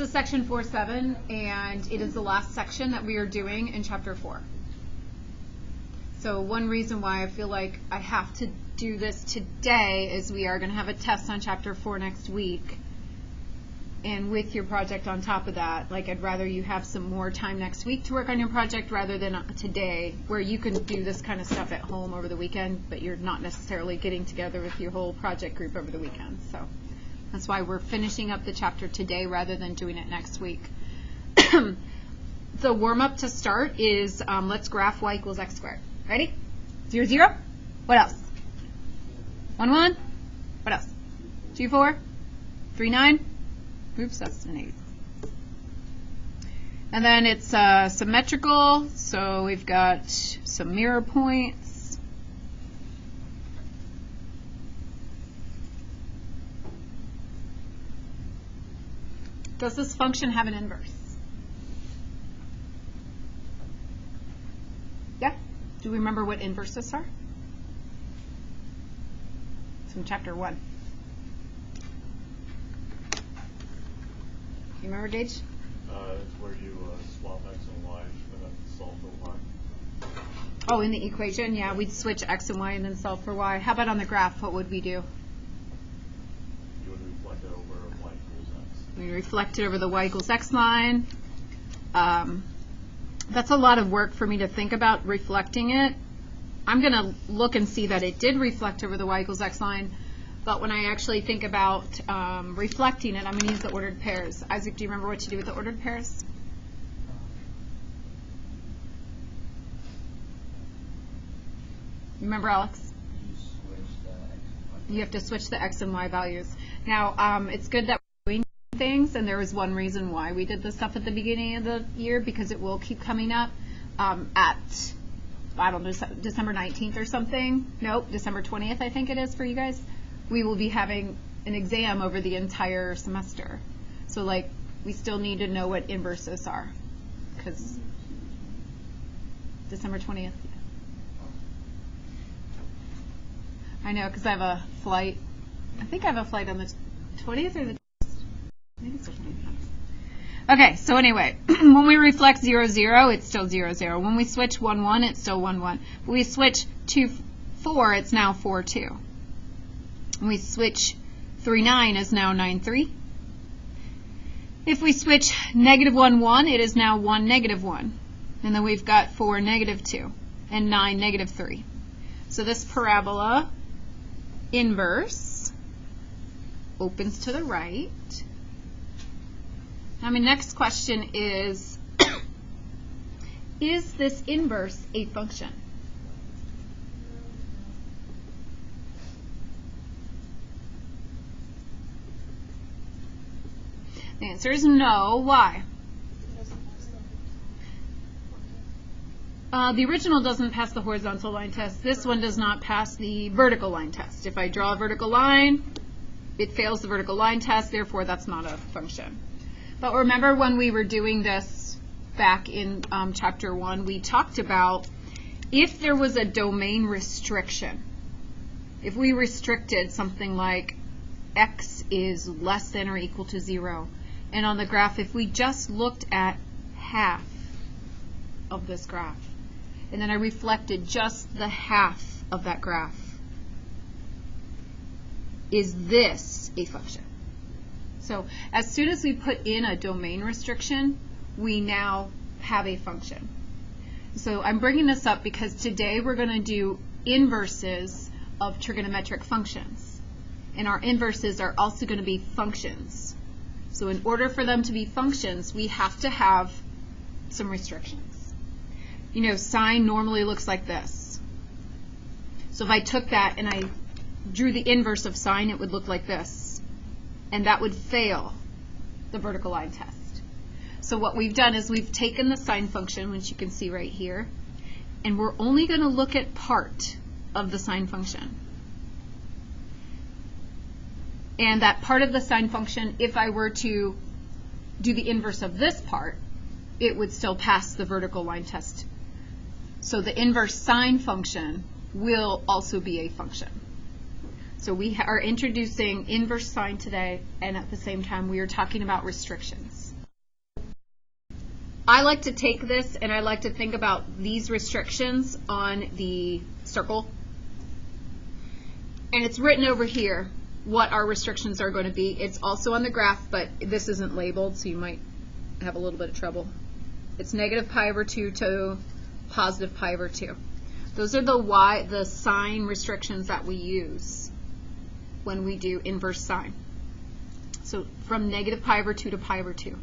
This is section 4.7, and it is the last section that we are doing in chapter 4. So one reason why I feel like I have to do this today is we are going to have a test on chapter 4 next week. And with your project on top of that, like, I'd rather you have some more time next week to work on your project rather than today, where you can do this kind of stuff at home over the weekend, but you're not necessarily getting together with your whole project group over the weekend. So that's why we're finishing up the chapter today rather than doing it next week. The warm-up to start is let's graph y equals x squared. Ready? 0, 0. What else? 1, 1. What else? 2, 4. 3, 9. Oops, that's an 8. And then it's symmetrical, so we've got some mirror points. Does this function have an inverse? Yeah? Do we remember what inverses are? It's from chapter 1. You remember, Gage? It's where you swap x and y and then solve for y. Oh, in the equation, yeah, we'd switch x and y and then solve for y. How about on the graph? What would we do? You would reflect it over y equals x. We reflect it over the y equals x line. That's a lot of work for me to think about reflecting it. I'm going to look and see that it did reflect over the y equals x line. But when I actually think about reflecting it, I'm going to use the ordered pairs. Isaac, do you remember what to do with the ordered pairs? Remember, Alex? You have to switch the x and y values. Now, it's good that we're doing things, and there was one reason why we did this stuff at the beginning of the year, because it will keep coming up at, I don't know, December 19th or something. Nope, December 20th, I think it is for you guys. We will be having an exam over the entire semester. So, like, we still need to know what inverses are, because December 20th. I know, because I have a flight. I think I have a flight on the 20th or the 20th. I think it's the 20th. Okay, so anyway, when we reflect 0, 0, it's still 0, 0. When we switch 1, 1, it's still 1, 1. When we switch 2, 4, it's now 4, 2. When we switch 3, 9 is now 9, 3. If we switch negative 1, 1, it is now 1, negative 1. And then we've got 4, negative 2, and 9, negative 3. So this parabola inverse opens to the right. Now my next question is this inverse a function? The answer is no. Why? The original doesn't pass the horizontal line test. This one does not pass the vertical line test. If I draw a vertical line, it fails the vertical line test, therefore that's not a function. But remember when we were doing this back in chapter 1, we talked about if there was a domain restriction, if we restricted something like x is less than or equal to 0, and on the graph, if we just looked at half of this graph, and then I reflected just the half of that graph, is this a function? So as soon as we put in a domain restriction, we now have a function. So I'm bringing this up because today we're going to do inverses of trigonometric functions. And our inverses are also going to be functions. So in order for them to be functions, we have to have some restrictions. You know, sine normally looks like this. So if I took that and I drew the inverse of sine, it would look like this. And that would fail the vertical line test. So what we've done is we've taken the sine function, which you can see right here, and we're only going to look at part of the sine function. And that part of the sine function, if I were to do the inverse of this part, it would still pass the vertical line test. So the inverse sine function will also be a function. So we are introducing inverse sine today, and at the same time we are talking about restrictions. I like to take this and I like to think about these restrictions on the circle. And it's written over here what our restrictions are going to be. It's also on the graph, but this isn't labeled, so you might have a little bit of trouble. It's negative pi over 2 to positive pi over 2. Those are the sign restrictions that we use when we do inverse sine. So from negative pi over 2 to pi over 2.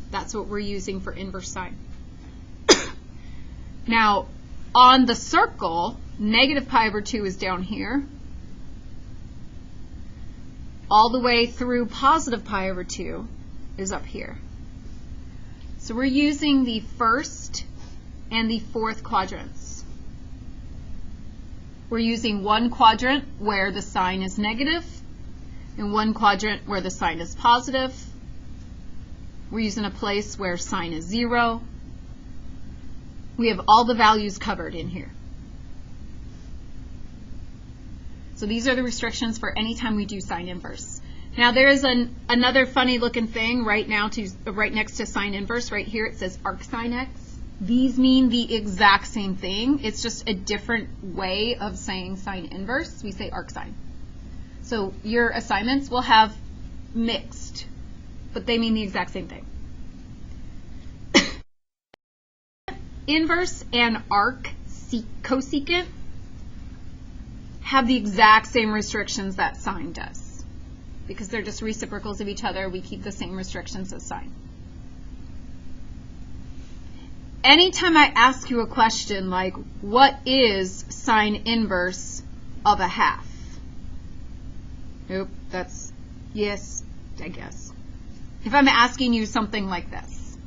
That's what we're using for inverse sine. Now, on the circle, negative pi over 2 is down here. All the way through positive pi over 2 is up here. So we're using the first and the fourth quadrants. We're using one quadrant where the sign is negative and one quadrant where the sign is positive. We're using a place where sign is 0. We have all the values covered in here. So these are the restrictions for any time we do sine inverse. Now there is another funny looking thing right next to sine inverse. Right here it says arcsine x. These mean the exact same thing. It's just a different way of saying sine inverse. We say arcsine. So your assignments will have mixed, but they mean the exact same thing. Inverse and cosecant have the exact same restrictions that sine does. Because they're just reciprocals of each other, we keep the same restrictions as sine. Anytime I ask you a question like, what is sine inverse of a half? Nope, that's yes, I guess. If I'm asking you something like this,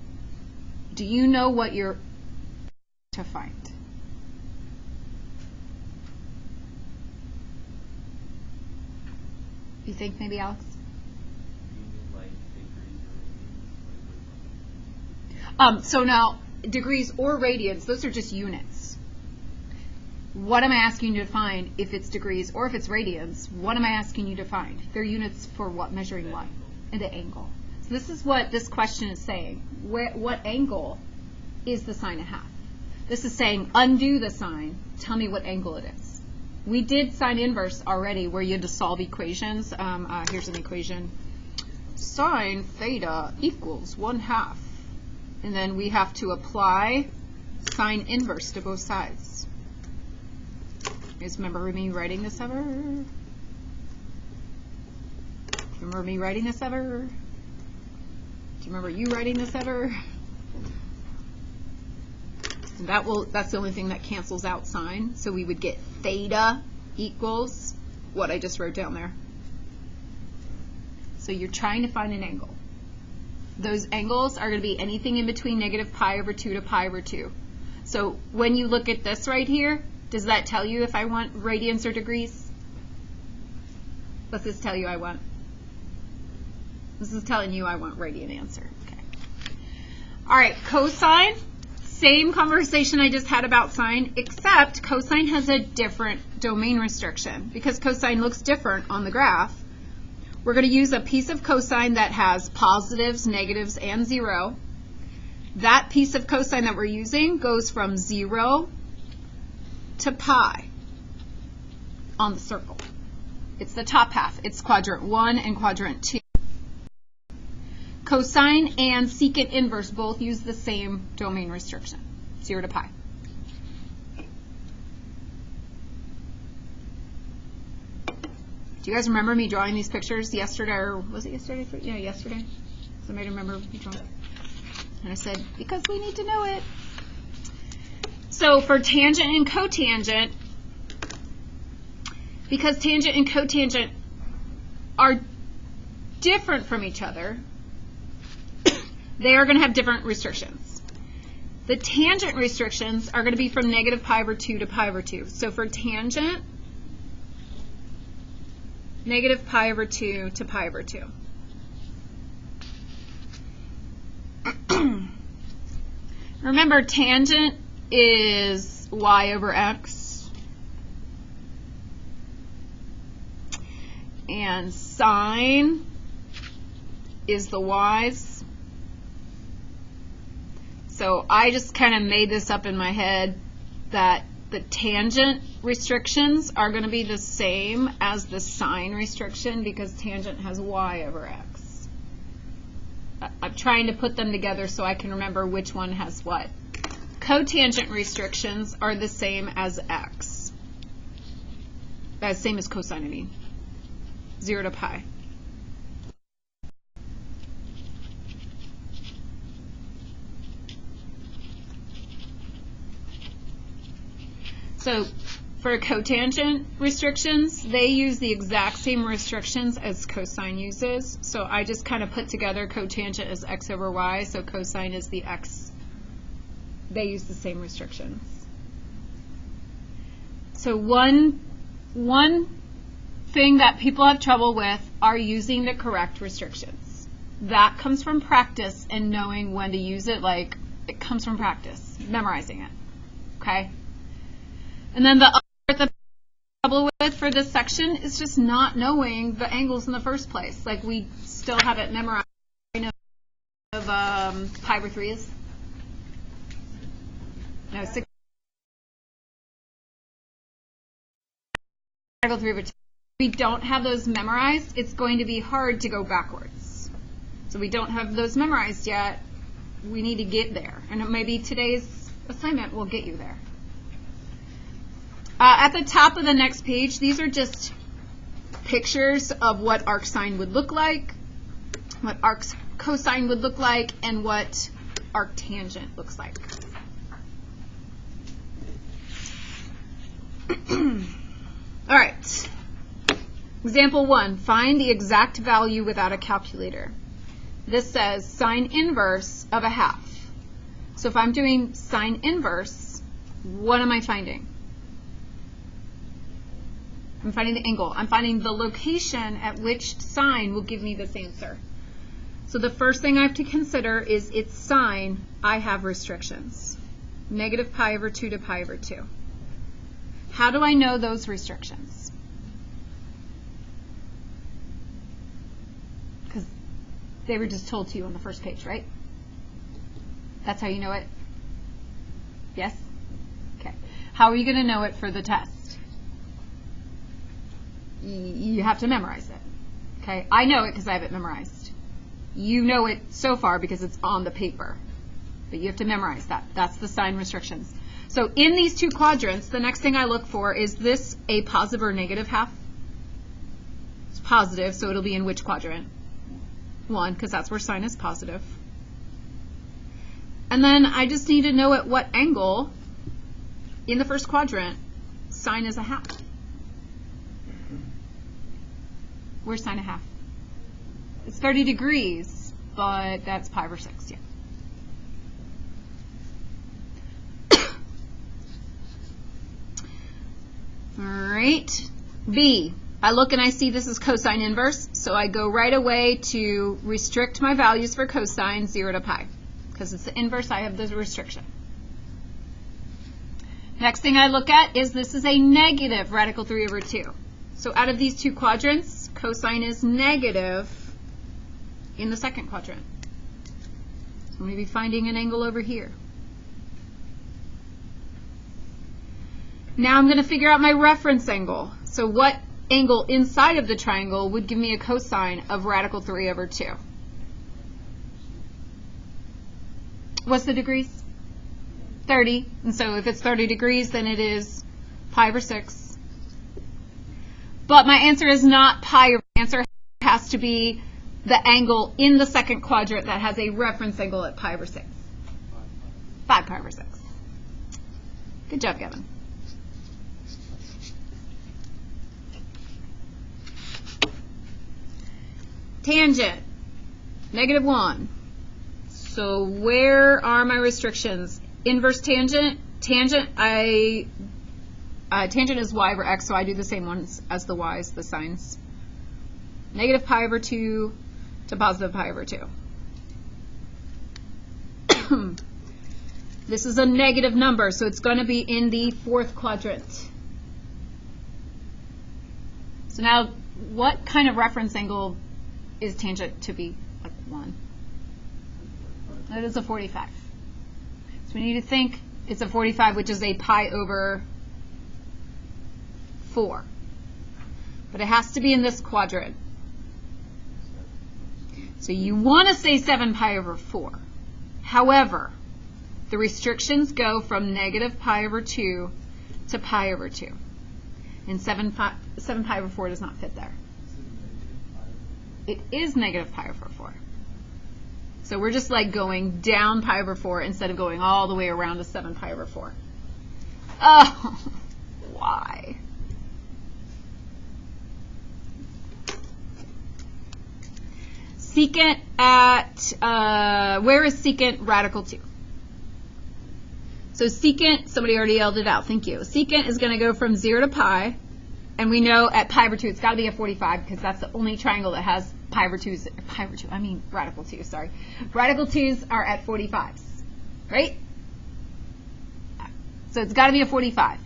do you know what you're to find? You think maybe, Alex? So now, degrees or radians, those are just units. What am I asking you to find if it's degrees or if it's radians? What am I asking you to find? They're units for what? Measuring what? And the angle. So this is what this question is saying. What angle is the sine of half? This is saying undo the sine. Tell me what angle it is. We did sine inverse already where you had to solve equations. Here's an equation. Sine theta equals 1/2. And then we have to apply sine inverse to both sides. You guys remember me writing this ever? Do you remember me writing this ever? Do you remember you writing this ever? And that's the only thing that cancels out sine. So we would get theta equals what I just wrote down there. So you're trying to find an angle. Those angles are going to be anything in between negative pi over 2 to pi over 2. So when you look at this right here, does that tell you if I want radians or degrees? What's this tell you I want? This is telling you I want radian answer. Okay. All right, cosine. Same conversation I just had about sine, except cosine has a different domain restriction. Because cosine looks different on the graph, we're going to use a piece of cosine that has positives, negatives, and 0. That piece of cosine that we're using goes from 0 to pi on the circle. It's the top half. It's quadrant 1 and quadrant 2. Cosine and secant inverse both use the same domain restriction, 0 to pi. Do you guys remember me drawing these pictures yesterday, or was it yesterday? Yeah, yesterday. Somebody remember me drawing? And I said, because we need to know it. So for tangent and cotangent, because tangent and cotangent are different from each other, they are going to have different restrictions. The tangent restrictions are going to be from negative pi over 2 to pi over 2. So for tangent, negative pi over 2 to pi over 2. Remember, tangent is y over x. And sine is the y's. So I just kind of made this up in my head that the tangent restrictions are going to be the same as the sine restriction because tangent has y over x. I'm trying to put them together so I can remember which one has what. Cotangent restrictions are the same as x. Same as cosine, I mean. 0 to pi. So for cotangent restrictions, they use the exact same restrictions as cosine uses. So I just kind of put together cotangent as x over y, so cosine is the x. They use the same restrictions. So one thing that people have trouble with are using the correct restrictions. That comes from practice and knowing when to use it. Like, it comes from practice, memorizing it. Okay? And then the other part that I'm trouble with for this section is just not knowing the angles in the first place. Like, we still have it memorized of pi over 3 is. No, 6. Radical 3 over 2. If we don't have those memorized, it's going to be hard to go backwards. So we don't have those memorized yet. We need to get there. And maybe today's assignment will get you there. At the top of the next page, these are just pictures of what arcsine would look like, what cosine would look like, and what arctangent looks like. All right. Example 1, find the exact value without a calculator. This says sine inverse of a half. So if I'm doing sine inverse, what am I finding? I'm finding the angle. I'm finding the location at which sine will give me this answer. So the first thing I have to consider is its sine. I have restrictions. Negative pi over 2 to pi over 2. How do I know those restrictions? Because they were just told to you on the first page, right? That's how you know it? Yes? Okay. How are you going to know it for the test? You have to memorize it. Okay? I know it because I have it memorized. You know it so far because it's on the paper. But you have to memorize that. That's the sine restrictions. So in these two quadrants, the next thing I look for is this a positive or negative half? It's positive, so it'll be in which quadrant? 1, because that's where sine is positive. And then I just need to know at what angle in the first quadrant sine is a half. Where's sine a half? It's 30 degrees, but that's pi over 6, yeah. All right, B. I look and I see this is cosine inverse, so I go right away to restrict my values for cosine 0 to pi. Because it's the inverse, I have the restriction. Next thing I look at is this is a negative radical 3 over 2. So out of these two quadrants, cosine is negative in the second quadrant. So I'm going to be finding an angle over here. Now I'm going to figure out my reference angle. So what angle inside of the triangle would give me a cosine of radical 3 over 2? What's the degrees? 30. And so if it's 30 degrees, then it is pi over 6. But my answer is not pi. My answer has to be the angle in the second quadrant that has a reference angle at pi over 6. 5 pi over 6. Good job, Kevin. Tangent, -1. So where are my restrictions? Inverse tangent, tangent is y over x, so I do the same ones as the y's, the sines. Negative pi over 2 to positive pi over 2. This is a negative number, so it's going to be in the fourth quadrant. So now, what kind of reference angle is tangent to be like 1? That is a 45. So we need to think it's a 45, which is a pi over 4. But it has to be in this quadrant. So you want to say 7 pi over 4. However, the restrictions go from negative pi over 2 to pi over 2. And 7 pi over 4 does not fit there. It is negative pi over 4. So we're just like going down pi over 4 instead of going all the way around to 7 pi over 4. Oh, why? Secant at, where is secant radical 2? So secant, somebody already yelled it out, thank you. Secant is going to go from 0 to pi, and we know at pi over 2 it's got to be a 45 because that's the only triangle that has radical 2, sorry. Radical 2's are at 45s, right? So it's got to be a 45.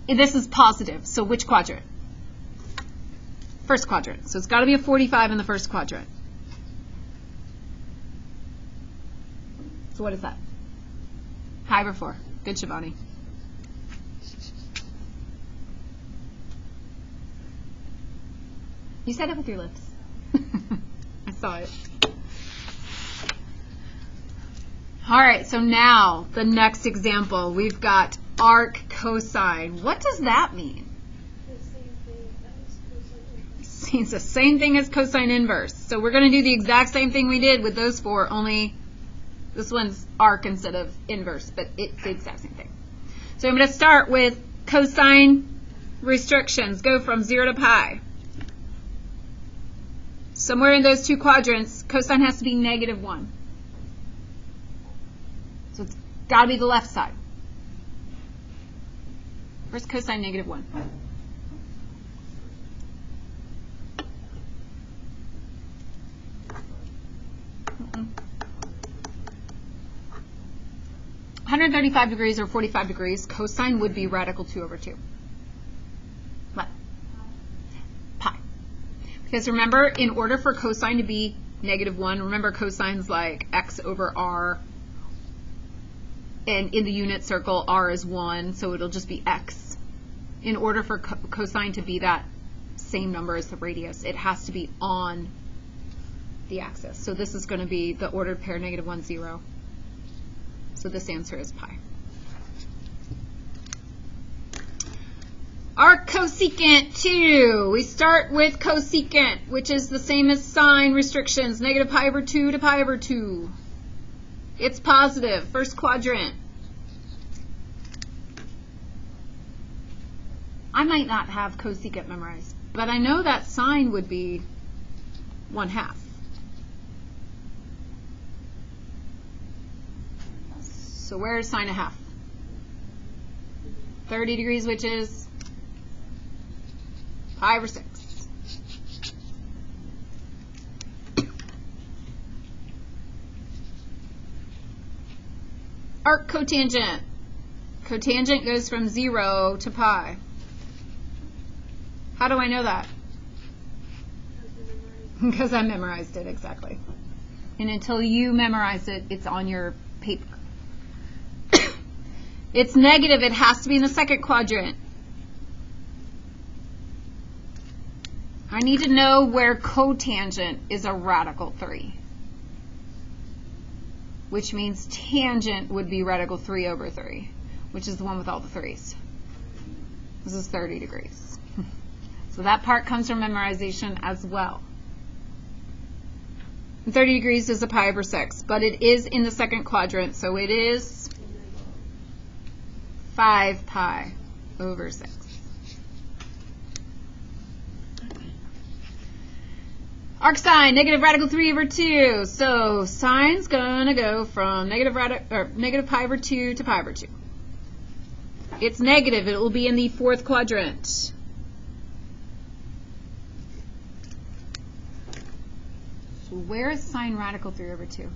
This is positive, so which quadrant? First quadrant. So it's got to be a 45 in the first quadrant. So what is that? Pi over 4. Good, Shivani. You said it with your lips. I saw it. All right, so now the next example, we've got arc cosine. What does that mean? It's the same thing as cosine inverse. So we're going to do the exact same thing we did with those four, only this one's arc instead of inverse, but it's the exact same thing. So I'm going to start with cosine restrictions. Go from 0 to pi. Somewhere in those two quadrants, cosine has to be -1. So it's got to be the left side. Where's cosine -1? Mm-mm. 135 degrees or 45 degrees, cosine would be radical 2 over 2. What? Pi. Because remember, in order for cosine to be -1, remember cosine's like x over r, and in the unit circle, r is 1, so it'll just be x. In order for cosine to be that same number as the radius, it has to be on the axis. So this is going to be the ordered pair -1, 0. So this answer is pi. Arc cosecant 2. We start with cosecant, which is the same as sine restrictions, -pi over 2 to pi over 2. It's positive, first quadrant. I might not have cosecant memorized, but I know that sine would be 1/2. So where is sine 1/2? 30 degrees, which is pi over 6. Arc cotangent. Cotangent goes from 0 to pi. How do I know that? Because I memorized it, exactly. And until you memorize it, it's on your paper. It's negative. It has to be in the second quadrant. I need to know where cotangent is a radical 3, which means tangent would be radical 3 over 3, which is the one with all the 3's. This is 30 degrees. So that part comes from memorization as well. And 30 degrees is a pi over 6, but it is in the second quadrant, so it is 5 pi over 6. Arc sine, negative radical 3 over 2. So sine's going to go from negative pi over 2 to pi over 2. It's negative. It will be in the fourth quadrant. So where is sine radical 3 over 2?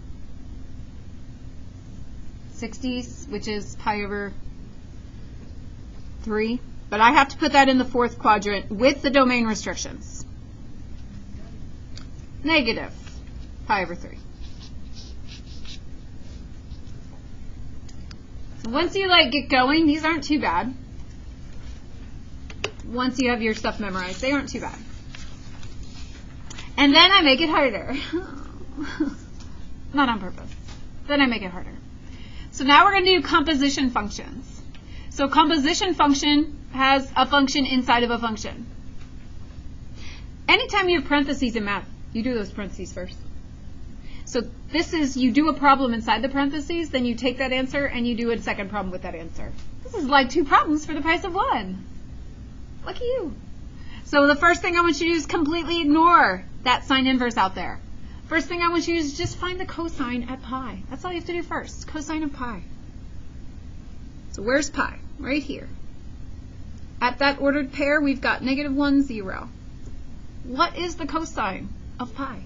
60s, which is pi over 3. But I have to put that in the fourth quadrant with the domain restrictions. Negative pi over 3. once you like get going, these aren't too bad. Once you have your stuff memorized, they aren't too bad. And then I make it harder. Not on purpose. Then I make it harder. So now we're going to do composition functions. So composition function has a function inside of a function. Anytime you have parentheses in math, you do those parentheses first. So this is, you do a problem inside the parentheses, then you take that answer and you do a second problem with that answer. This is like 2 problems for the price of 1. Lucky you. So the first thing I want you to do is completely ignore that sine inverse out there. First thing I want you to do is just find the cosine at pi. That's all you have to do first, cosine of pi. So where's pi? Right here. At that ordered pair, we've got -1, 0. What is the cosine of pi?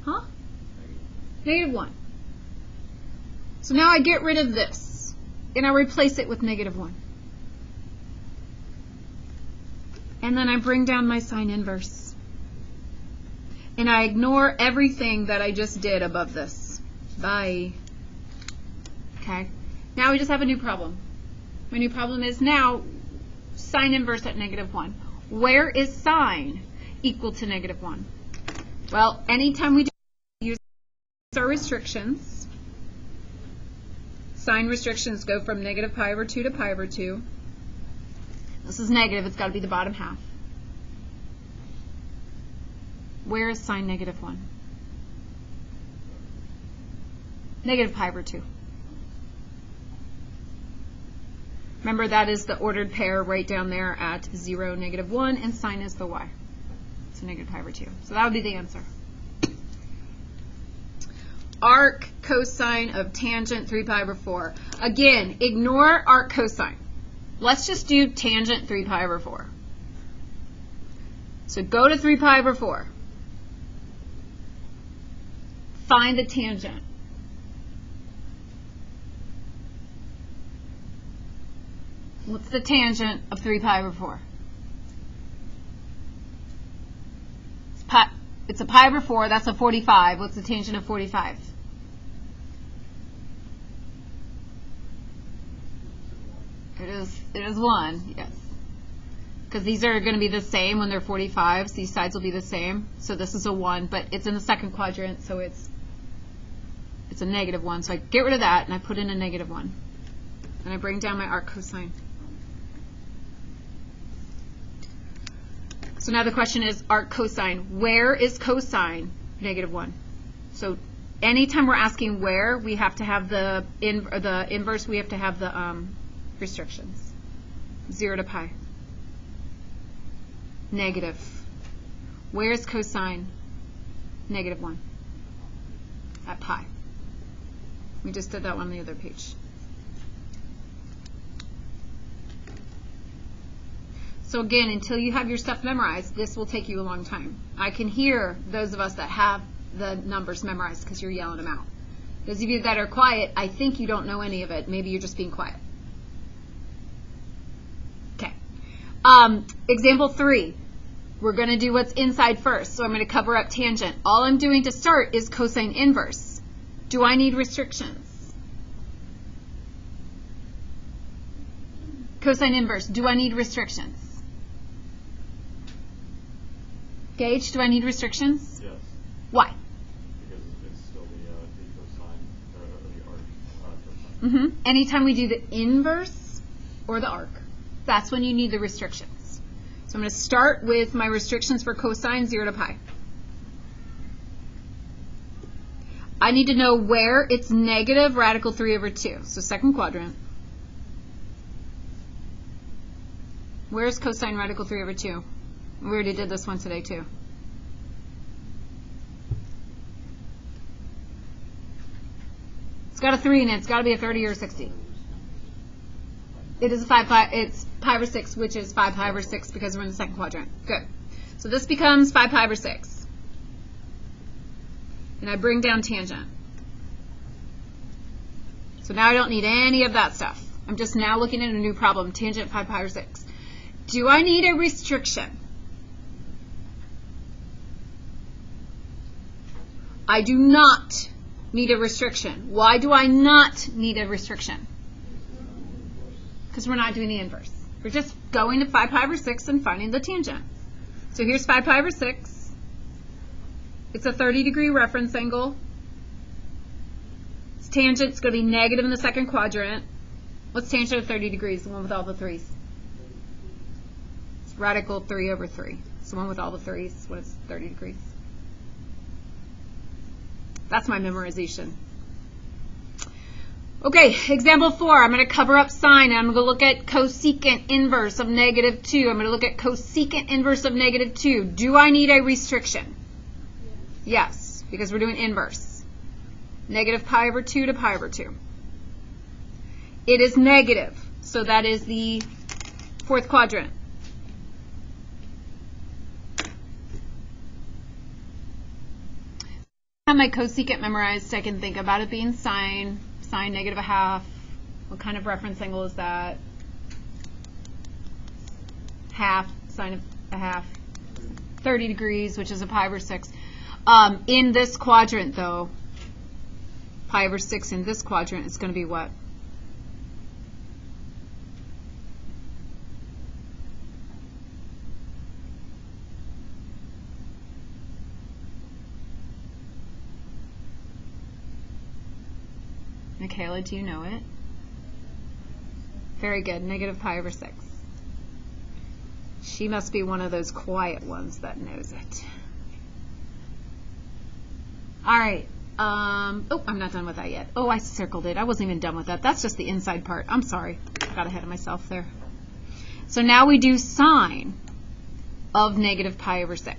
Huh? -1. So now I get rid of this, and I replace it with -1. And then I bring down my sine inverse. And I ignore everything that I just did above this. Bye. Okay. Now we just have a new problem. My new problem is now sine inverse at -1. Where is sine equal to -1? Well, anytime we use our restrictions, sine restrictions go from -pi/2 to pi/2. This is negative, it's got to be the bottom half. Where is sine -1? -pi/2. Remember, that is the ordered pair right down there at 0, -1, and sine is the y. So -pi/2. So that would be the answer. Arc cosine of tangent 3pi/4. Again, ignore arc cosine. Let's just do tangent 3pi/4. So go to 3pi/4. Find the tangent. What's the tangent of 3pi/4? It's a pi/4, that's a 45. What's the tangent of 45? It is 1, yes. Because these are going to be the same when they're 45, so these sides will be the same. So this is a 1, but it's in the second quadrant, so it's a -1. So I get rid of that, and I put in a -1. And I bring down my arc cosine. So now the question is arc cosine. Where is cosine -1? So anytime we're asking where, we have to have the inverse, we have to have the restrictions. 0 to pi. Negative. Where is cosine -1? At pi. We just did that one on the other page. So again, until you have your stuff memorized, this will take you a long time. I can hear those of us that have the numbers memorized because you're yelling them out. Those of you that are quiet, I think you don't know any of it. Maybe you're just being quiet. Okay. Example 3. We're going to do what's inside first. So I'm going to cover up tangent. All I'm doing to start is cosine inverse. Do I need restrictions? Cosine inverse. Do I need restrictions? Gage, do I need restrictions? Yes. Why? Because it's still the cosine, or the arc cosine. Anytime we do the inverse or the arc, that's when you need the restrictions. So I'm going to start with my restrictions for cosine 0 to pi. I need to know where it's negative radical 3/2. So second quadrant. Where's cosine radical 3/2? We already did this one today too. It's got a 3 in it. It's got to be a 30 or a 60. It is a 5 pi. It's pi/6, which is 5 pi/6 because we're in the second quadrant. Good. So this becomes 5 pi/6. And I bring down tangent. So now I don't need any of that stuff. I'm just now looking at a new problem, tangent 5 pi/6. Do I need a restriction? I do not need a restriction. Why do I not need a restriction? Because we're not doing the inverse. We're just going to 5 pi over 6 and finding the tangent. So here's 5 pi over 6. It's a 30-degree reference angle. Its tangent's going to be negative in the second quadrant. What's tangent of 30 degrees? The one with all the 3's. It's radical 3 over 3. It's the one with all the 3's when it's 30 degrees. That's my memorization. Okay, example 4. I'm going to cover up sine, and I'm going to look at cosecant inverse of negative 2. I'm going to look at cosecant inverse of negative 2. Do I need a restriction? Yes, because we're doing inverse. Negative pi over 2 to pi over 2. It is negative, so that is the fourth quadrant. I have my cosecant memorized, so I can think about it being sine negative a half. What kind of reference angle is that? Half, sine of a half. 30 degrees, which is a pi over 6. In this quadrant, though, pi over 6 in this quadrant is going to be what? Michaela, do you know it? Very good. Negative pi over 6. She must be one of those quiet ones that knows it. All right. Oh, I'm not done with that yet. Oh, I circled it. I wasn't even done with that. That's just the inside part. I'm sorry. I got ahead of myself there. So now we do sine of negative pi over 6.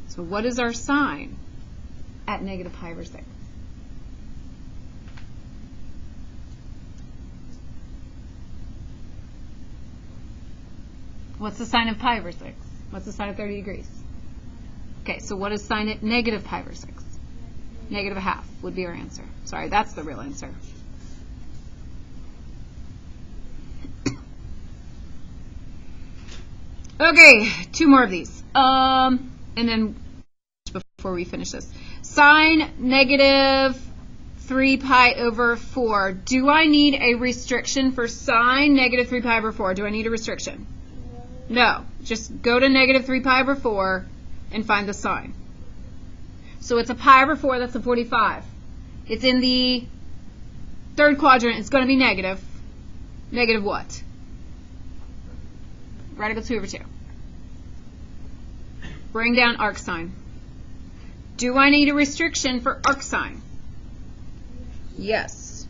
So what is our sine at negative pi over 6? What's the sine of pi over 6? What's the sine of 30 degrees? Okay, so what is sine at negative pi over 6? Negative a half would be our answer. Sorry, that's the real answer. Okay, 2 more of these. And then before we finish this. Sine negative 3 pi over 4. Do I need a restriction for sine negative 3 pi over 4? Do I need a restriction? No. Just go to negative 3 pi over 4 and find the sine. So it's a pi over 4, that's a 45. It's in the third quadrant. It's going to be negative. Negative what? Radical 2 over 2. Bring down arc sine. Do I need a restriction for arc sine? Yes.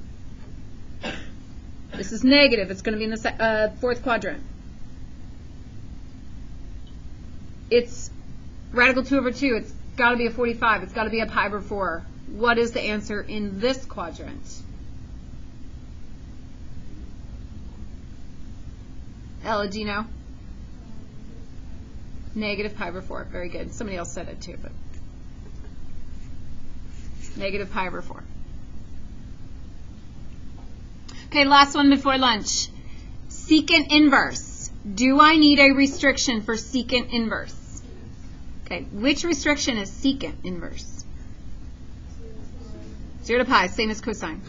This is negative. It's going to be in the fourth quadrant. It's radical 2 over 2. It's got to be a 45. It's got to be a pi over 4. What is the answer in this quadrant? Ella, do you know? Negative pi over 4. Very good. Somebody else said it too, but negative pi over 4. Okay, last one before lunch. Secant inverse. Do I need a restriction for secant inverse? Okay, which restriction is secant inverse? 0 to pi, same as cosine.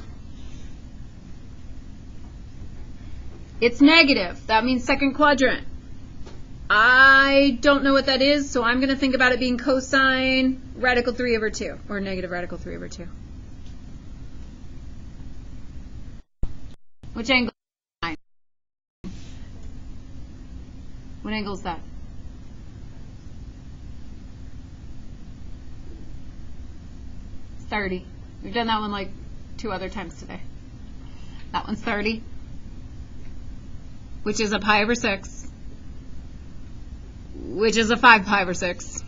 It's negative. That means second quadrant. I don't know what that is, so I'm going to think about it being cosine radical 3 over 2, or negative radical 3 over 2. Which angle? What angle is that? 30. We've done that one like 2 other times today. That one's 30, which is a pi over 6, which is a 5 pi over 6.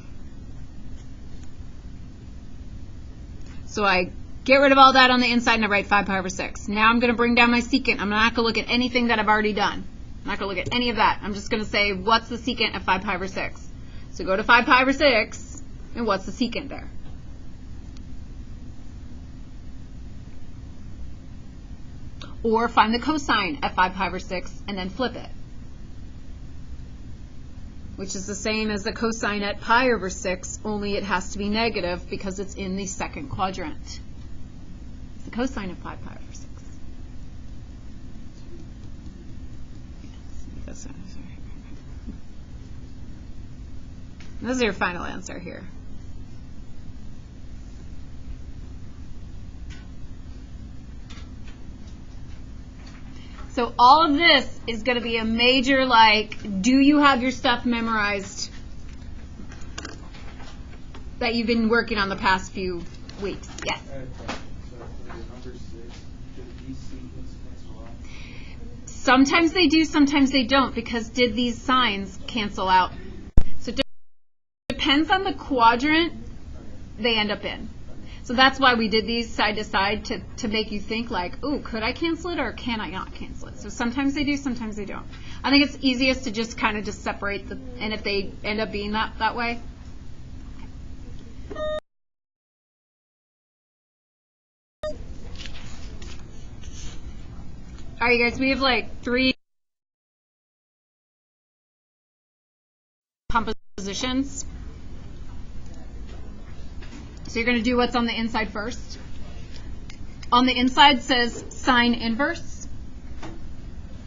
So I get rid of all that on the inside and I write 5 pi over 6. Now I'm going to bring down my secant. I'm not going to look at anything that I've already done. I'm not going to look at any of that. I'm just going to say, what's the secant of 5 pi over 6? So go to 5 pi over 6, and what's the secant there? Or find the cosine at 5 pi over 6, and then flip it. which is the same as the cosine at pi over 6, only it has to be negative because it's in the second quadrant. It's the cosine of pi over 6. This is your final answer here. So all of this is going to be a major, like, do you have your stuff memorized that you've been working on the past few weeks? Yes. I have a question. So for the number 6, do these sequences cancel out? Sometimes they do, sometimes they don't, because did these signs cancel out? So it depends on the quadrant they end up in. So that's why we did these side to side to make you think like, ooh, could I cancel it or can I not cancel it? So sometimes they do, sometimes they don't. I think it's easiest to just kind of just separate the, and if they end up being that way. All right, you guys, we have like 3 compositions. So you're going to do what's on the inside first. On the inside says sine inverse.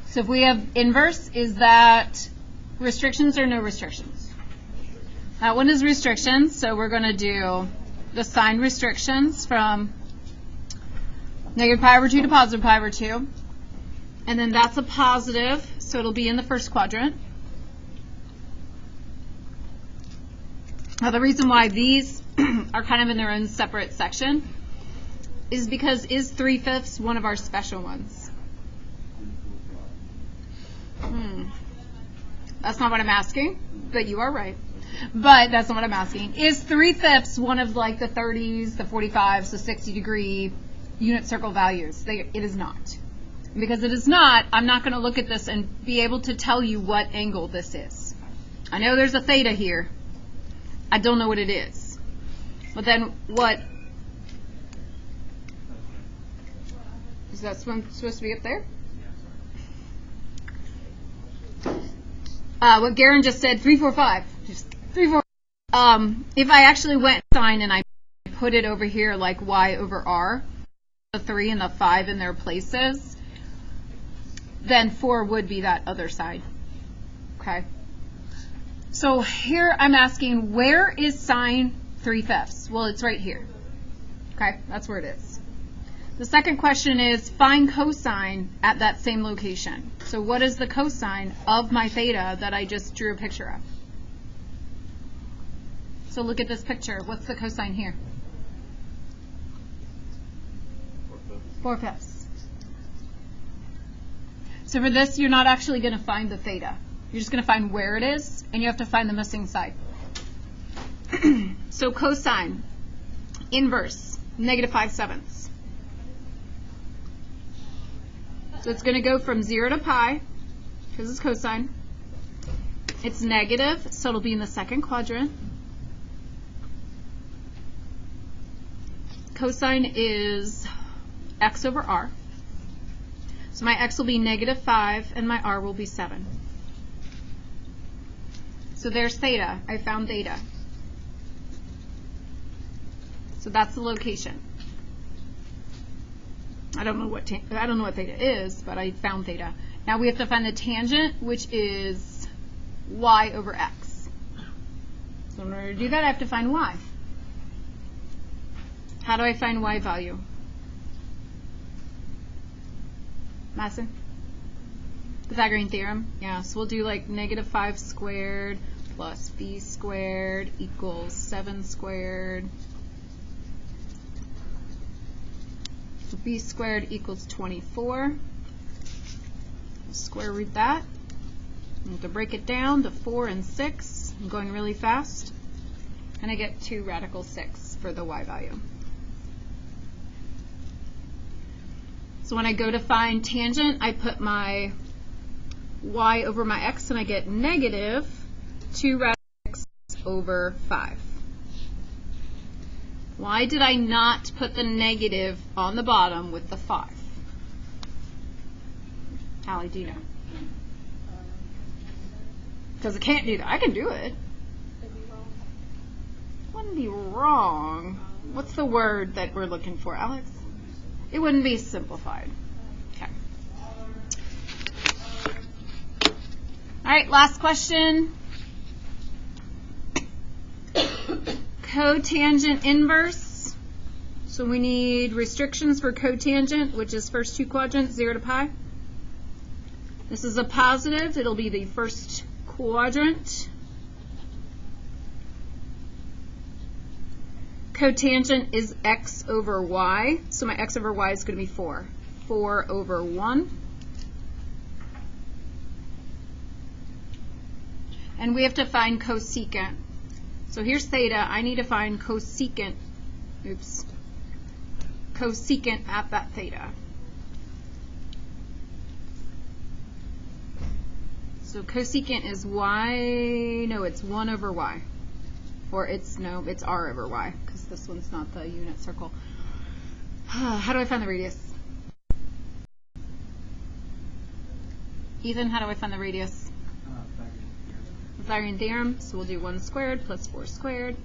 So if we have inverse, is that restrictions or no restrictions? That one is restrictions, so we're going to do the sine restrictions from negative pi over 2 to positive pi over 2. And then that's a positive, so it'll be in the first quadrant. Now the reason why these are kind of in their own separate section is because is 3/5 one of our special ones? That's not what I'm asking, but you are right. But that's not what I'm asking. Is 3/5 one of like the 30s, the 45s, the 60-degree unit circle values? It is not. Because it is not, I'm not going to look at this and be able to tell you what angle this is. I know there's a theta here. I don't know what it is. But then what? Is that supposed to be up there? What Garen just said, 3, 4, 5. Just 3, 4. If I actually went sine and I put it over here like y over r, the 3 and the 5 in their places, then 4 would be that other side. Okay. So here I'm asking, where is sine 3/5? Well, it's right here. Okay, that's where it is. The second question is, find cosine at that same location. So what is the cosine of my theta that I just drew a picture of? So look at this picture. What's the cosine here? 4/5. So for this, you're not actually going to find the theta. You're just going to find where it is, and you have to find the missing side. So cosine, inverse, negative 5/7. So it's going to go from 0 to pi, because it's cosine. It's negative, so it'll be in the second quadrant. Cosine is x over r. So my x will be negative 5, and my r will be 7. So there's theta. I found theta. So that's the location. I don't know what theta is, but I found theta. Now we have to find the tangent, which is y over x. So in order to do that, I have to find y. How do I find y value? Madison? Pythagorean theorem? Yeah, so we'll do like negative 5 squared plus b squared equals 7 squared. So b squared equals 24. Square root that. I have to break it down to 4 and 6. I'm going really fast. And I get 2 radical 6 for the y value. So when I go to find tangent, I put my y over my x, and I get negative 2 radical x over 5. Why did I not put the negative on the bottom with the 5? Hallie, do you know? Because I can't do that. I can do it. Wouldn't be wrong. What's the word that we're looking for, Alex? It wouldn't be simplified. Okay. All right, last question. Cotangent inverse. So we need restrictions for cotangent, which is first two quadrants, 0 to pi. This is a positive. It'll be the first quadrant. Cotangent is x over y. So my x over y is going to be 4. 4 over 1. And we have to find cosecant. So here's theta. I need to find cosecant. Oops. Cosecant at that theta. So cosecant is y. No, it's 1 over y. Or it's r over y, because this one's not the unit circle. How do I find the radius? Ethan, how do I find the radius? Pythagorean theorem. So we'll do 1 squared plus 4 squared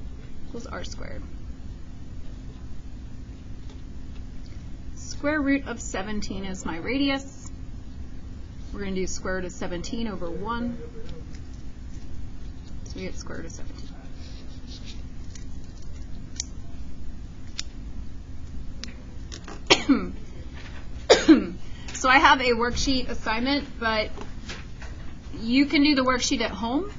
equals r squared. Square root of 17 is my radius. We're going to do square root of 17 over 1. So we get square root of 17. So I have a worksheet assignment, but you can do the worksheet at home.